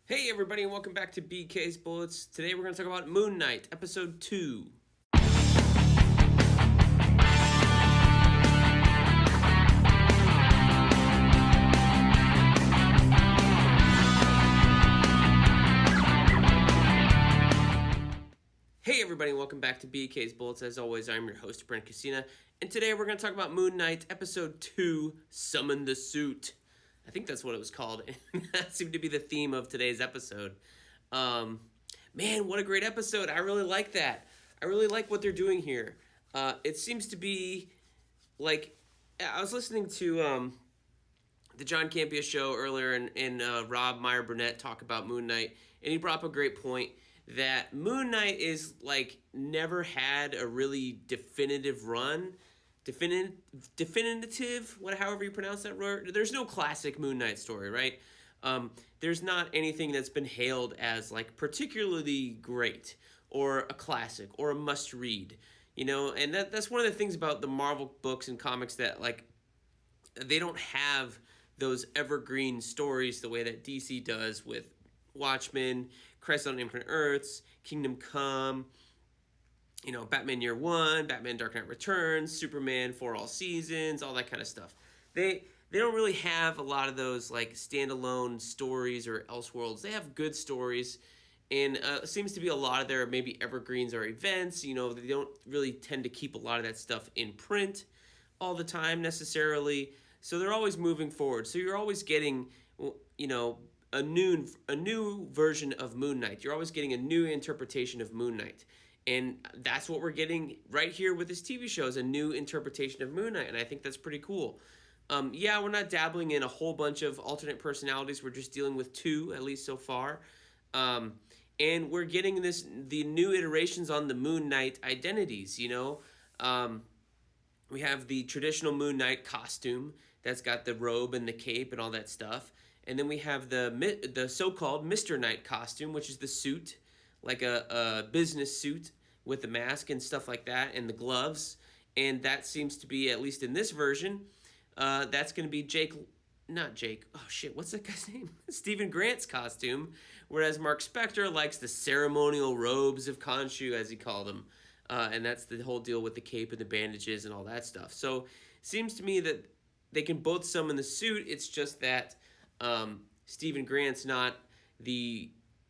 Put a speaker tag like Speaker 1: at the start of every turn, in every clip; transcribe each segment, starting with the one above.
Speaker 1: Hey everybody and welcome back to BK's Bullets. Today we're going to talk about Moon Knight, Episode 2. Hey everybody and welcome back to BK's Bullets. As always, I'm your host, Brent, and today we're going to talk about Moon Knight, Episode 2, Summon the Suit. I think that's what it was called. That seemed to be the theme of today's episode. Man, what a great episode. I really like that. I really like what they're doing here. It seems to be like, I was listening to the John Campea show earlier, and Rob Meyer-Burnett talk about Moon Knight, and he brought up a great point that Moon Knight is like never had a really definitive run. Definitive, however you pronounce that word. There's no classic Moon Knight story, right? There's not anything that's been hailed as like particularly great or a classic or a must read, and that's one of the things about the Marvel books and comics, that like they don't have those evergreen stories the way that DC does with Watchmen, Crisis on Infinite Earths, Kingdom Come, Batman Year One, Batman Dark Knight Returns, Superman for All Seasons, all that kind of stuff. They don't really have a lot of those like standalone stories or Elseworlds. They have good stories, and it seems to be a lot of their maybe evergreens or events. They don't really tend to keep a lot of that stuff in print all the time necessarily. So they're always moving forward. So you're always getting, a new version of Moon Knight. You're always getting a new interpretation of Moon Knight. And that's what we're getting right here with this TV show, is a new interpretation of Moon Knight, and I think that's pretty cool. We're not dabbling in a whole bunch of alternate personalities. We're just dealing with two, at least so far. And we're getting the new iterations on the Moon Knight identities, we have the traditional Moon Knight costume that's got the robe and the cape and all that stuff. And then we have the so-called Mr. Knight costume, which is the suit, like a business suit with the mask and stuff like that, and the gloves. And that seems to be, at least in this version, that's going to be what's that guy's name? Stephen Grant's costume, whereas Mark Spector likes the ceremonial robes of Khonshu, as he called them. And that's the whole deal with the cape and the bandages and all that stuff. So it seems to me that they can both summon the suit. It's just that Stephen Grant's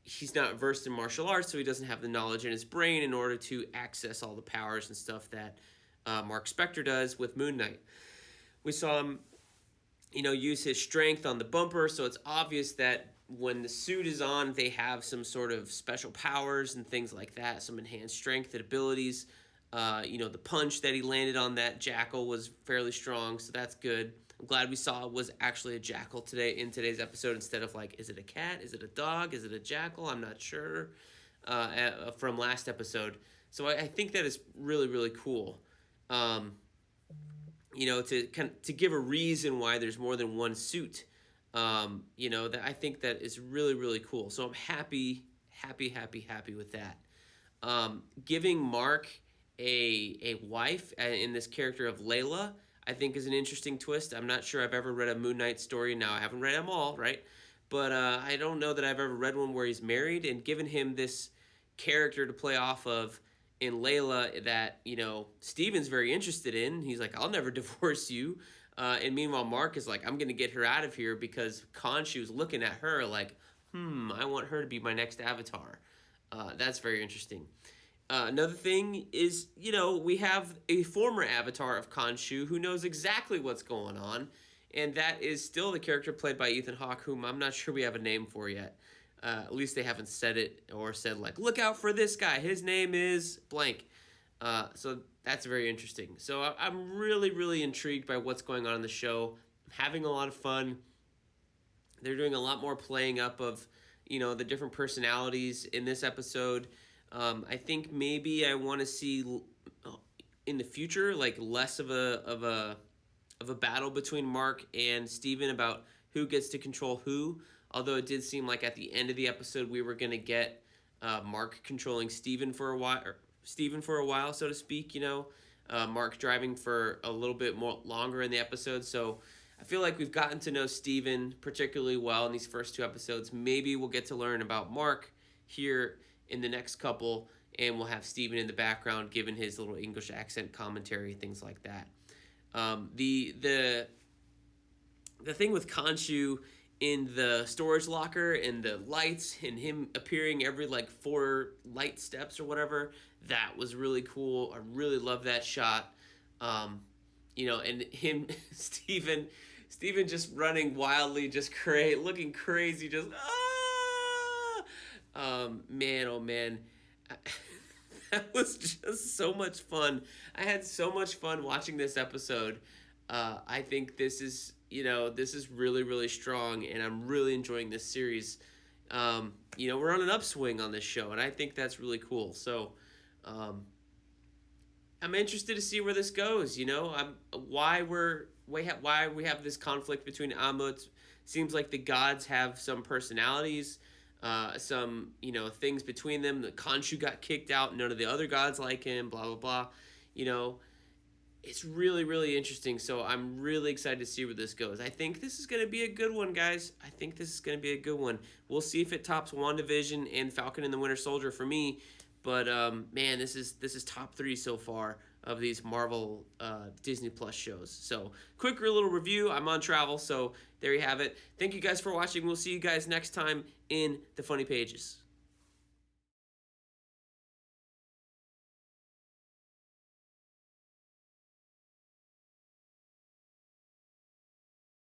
Speaker 1: he's not versed in martial arts, so he doesn't have the knowledge in his brain in order to access all the powers and stuff that Mark Spector does with Moon Knight. We saw him, use his strength on the bumper, so it's obvious that when the suit is on, they have some sort of special powers and things like that, some enhanced strength and abilities. The punch that he landed on that jackal was fairly strong, so that's good. I'm glad we saw it was actually a jackal in today's episode, instead of like, is it a cat? Is it a dog? Is it a jackal? I'm not sure, from last episode. So I think that is really, really cool. To give a reason why there's more than one suit. That I think that is really, really cool. So I'm happy with that. Giving Mark a wife in this character of Layla, I think, is an interesting twist. I'm not sure I've ever read a Moon Knight story. Now, I haven't read them all, right? But I don't know that I've ever read one where he's married, and given him this character to play off of in Layla that, Steven's very interested in. He's like, I'll never divorce you. And meanwhile, Mark is like, I'm going to get her out of here because Khonshu's looking at her like, I want her to be my next avatar. That's very interesting. Another thing is, we have a former avatar of Khonshu who knows exactly what's going on, and that is still the character played by Ethan Hawke, whom I'm not sure we have a name for yet. At least they haven't said it or said, like, look out for this guy. His name is blank. So that's very interesting. So I'm really, really intrigued by what's going on in the show. I'm having a lot of fun. They're doing a lot more playing up of, the different personalities in this episode. I think maybe I want to see in the future, like, less of a battle between Mark and Steven about who gets to control who. Although it did seem like at the end of the episode we were going to get Mark controlling Steven for a while, so to speak. Mark driving for a little bit more longer in the episode. So I feel like we've gotten to know Steven particularly well in these first two episodes. Maybe we'll get to learn about Mark here in the next couple, and we'll have Steven in the background giving his little English accent commentary, things like that. The thing with Khonshu in the storage locker and the lights and him appearing every like 4 light steps or whatever, that was really cool. I really love that shot. And him, Steven just running wildly, just looking crazy, just man, oh man. That was just so much fun. I had so much fun watching this episode. I think this is really, really strong, and I'm really enjoying this series. We're on an upswing on this show, and I think that's really cool. So, I'm interested to see where this goes. Why we have this conflict between Amut. Seems like the gods have some personalities, some things between them. The Khonshu got kicked out. None of the other gods like him. Blah blah blah. It's really, really interesting. So I'm really excited to see where this goes. I think this is going to be a good one, guys. I think this is going to be a good one. We'll see if it tops WandaVision and Falcon and the Winter Soldier for me. But man, this is top 3 so far of these Marvel Disney Plus shows. So quick little review. I'm on travel, so there you have it. Thank you guys for watching. We'll see you guys next time in the Funny Pages.